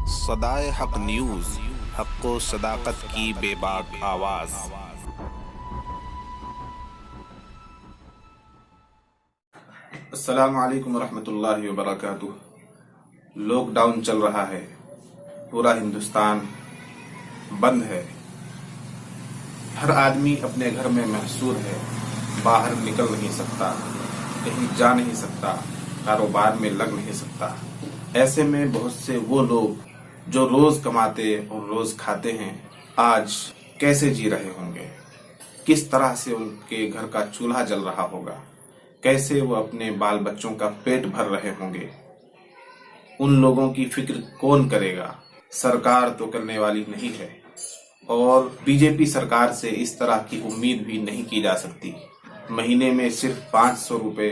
صدائے حق نیوز، حق و صداقت کی بے باک آواز۔ السلام علیکم ورحمۃ اللہ وبرکاتہ۔ لاک ڈاؤن چل رہا ہے، پورا ہندوستان بند ہے، ہر آدمی اپنے گھر میں محصور ہے، باہر نکل نہیں سکتا، کہیں جا نہیں سکتا، کاروبار میں لگ نہیں سکتا۔ ایسے میں بہت سے وہ لوگ جو روز کماتے اور روز کھاتے ہیں، آج کیسے جی رہے ہوں گے؟ کس طرح سے ان کے گھر کا چولہا جل رہا ہوگا؟ کیسے وہ اپنے بال بچوں کا پیٹ بھر رہے ہوں گے؟ ان لوگوں کی فکر کون کرے گا؟ سرکار تو کرنے والی نہیں ہے، اور بی جے پی سرکار سے اس طرح کی امید بھی نہیں کی جا سکتی۔ مہینے میں صرف 500 روپے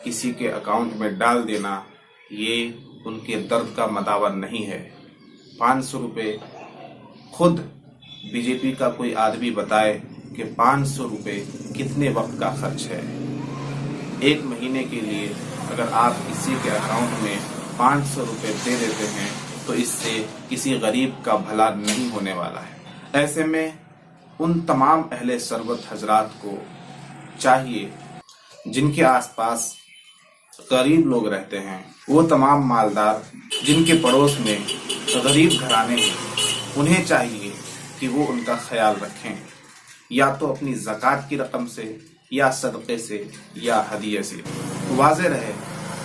کسی کے اکاؤنٹ میں ڈال دینا، یہ ان کے درد کا مداوا نہیں ہے۔ 500 روپے خود بی جے پی کا کوئی آدمی بتائے کہ 500 روپے کتنے وقت کا خرچ ہے۔ ایک مہینے کے لیے اگر آپ کسی کے اکاؤنٹ میں 500 روپے دے دیتے ہیں تو اس سے کسی غریب کا بھلا نہیں ہونے والا ہے۔ ایسے میں ان تمام اہل ثروت حضرات کو چاہیے جن کے آس پاس غریب لوگ رہتے ہیں، وہ تمام مالدار جن کے پڑوس میں غریب گھرانے ہیں، انہیں چاہیے کہ وہ ان کا خیال رکھیں، یا تو اپنی زکوٰۃ کی رقم سے، یا صدقے سے، یا ہدیے سے۔ واضح رہے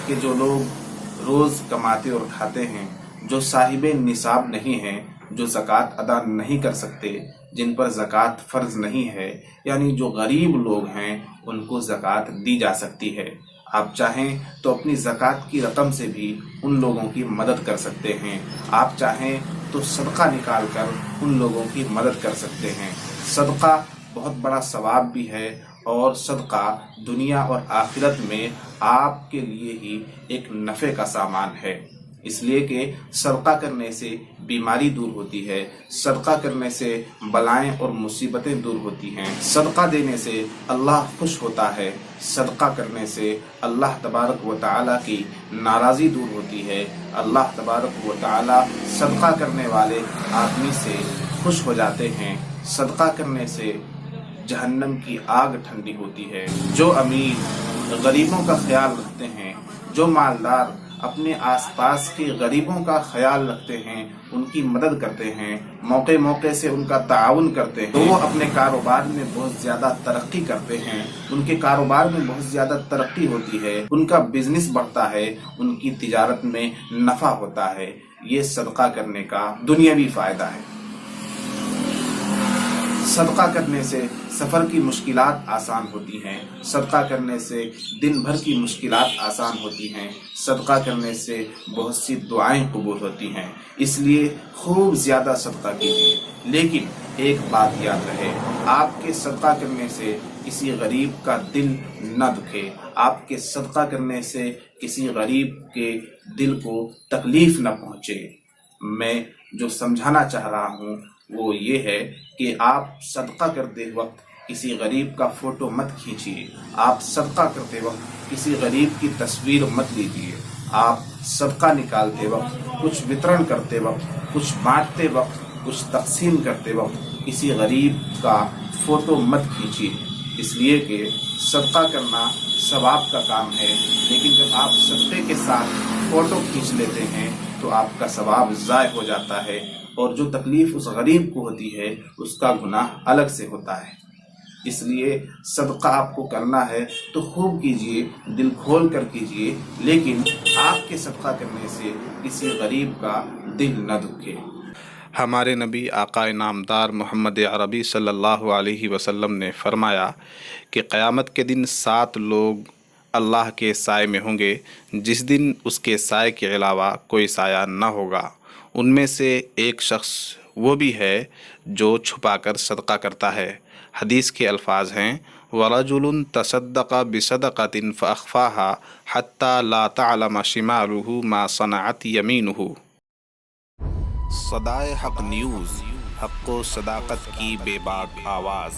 کہ جو لوگ روز کماتے اور کھاتے ہیں، جو صاحب نصاب نہیں ہیں، جو زکوٰۃ ادا نہیں کر سکتے، جن پر زکوٰۃ فرض نہیں ہے، یعنی جو غریب لوگ ہیں، ان کو زکوٰۃ دی جا سکتی ہے۔ آپ چاہیں تو اپنی زکوٰۃ کی رقم سے بھی ان لوگوں کی مدد کر سکتے ہیں، آپ چاہیں تو صدقہ نکال کر ان لوگوں کی مدد کر سکتے ہیں۔ صدقہ بہت بڑا ثواب بھی ہے، اور صدقہ دنیا اور آخرت میں آپ کے لیے ہی ایک نفع کا سامان ہے، اس لیے کہ صدقہ کرنے سے بیماری دور ہوتی ہے، صدقہ کرنے سے بلائیں اور مصیبتیں دور ہوتی ہیں، صدقہ دینے سے اللہ خوش ہوتا ہے، صدقہ کرنے سے اللہ تبارک و تعالیٰ کی ناراضی دور ہوتی ہے، اللہ تبارک و تعالیٰ صدقہ کرنے والے آدمی سے خوش ہو جاتے ہیں، صدقہ کرنے سے جہنم کی آگ ٹھنڈی ہوتی ہے۔ جو امیر غریبوں کا خیال رکھتے ہیں، جو مالدار اپنے آس پاس کے غریبوں کا خیال رکھتے ہیں، ان کی مدد کرتے ہیں، موقع موقع سے ان کا تعاون کرتے ہیں، تو وہ اپنے کاروبار میں بہت زیادہ ترقی کرتے ہیں، ان کے کاروبار میں بہت زیادہ ترقی ہوتی ہے، ان کا بزنس بڑھتا ہے، ان کی تجارت میں نفع ہوتا ہے۔ یہ صدقہ کرنے کا دنیاوی فائدہ ہے۔ صدقہ کرنے سے سفر کی مشکلات آسان ہوتی ہیں، صدقہ کرنے سے دن بھر کی مشکلات آسان ہوتی ہیں، صدقہ کرنے سے بہت سی دعائیں قبول ہوتی ہیں۔ اس لیے خوب زیادہ صدقہ کیجیے، لیکن ایک بات یاد رہے، آپ کے صدقہ کرنے سے کسی غریب کا دل نہ دکھے، آپ کے صدقہ کرنے سے کسی غریب کے دل کو تکلیف نہ پہنچے۔ میں جو سمجھانا چاہ رہا ہوں وہ یہ ہے کہ آپ صدقہ کرتے وقت کسی غریب کا فوٹو مت کھینچیے، آپ صدقہ کرتے وقت کسی غریب کی تصویر مت لیجیے، آپ صدقہ نکالتے وقت، کچھ وترن کرتے وقت، کچھ بانٹتے وقت، کچھ تقسیم کرتے وقت کسی غریب کا فوٹو مت کھینچیے، اس لیے کہ صدقہ کرنا ثواب کا کام ہے، لیکن جب آپ صدقے کے ساتھ فوٹو کھینچ لیتے ہیں تو آپ کا ثواب ضائع ہو جاتا ہے، اور جو تکلیف اس غریب کو ہوتی ہے اس کا گناہ الگ سے ہوتا ہے۔ اس لیے صدقہ آپ کو کرنا ہے تو خوب کیجئے، دل کھول کر کیجئے، لیکن آپ کے صدقہ کرنے سے کسی غریب کا دل نہ دکھے۔ ہمارے نبی آقا نامدار محمد عربی صلی اللہ علیہ وسلم نے فرمایا کہ قیامت کے دن 7 لوگ اللہ کے سائے میں ہوں گے، جس دن اس کے سائے کے علاوہ کوئی سایہ نہ ہوگا۔ ان میں سے ایک شخص وہ بھی ہے جو چھپا کر صدقہ کرتا ہے۔ حدیث کے الفاظ ہیں وَرَجُلٌ تَصَدَّقَ بِصَدَقَةٍ فَأَخْفَاهَا حَتَّى لَا تَعْلَمَ شِمَالُهُ مَا صَنَعَتْ يَمِينُهُ۔ صدائے حق نیوز، حق و صداقت کی بے باک آواز۔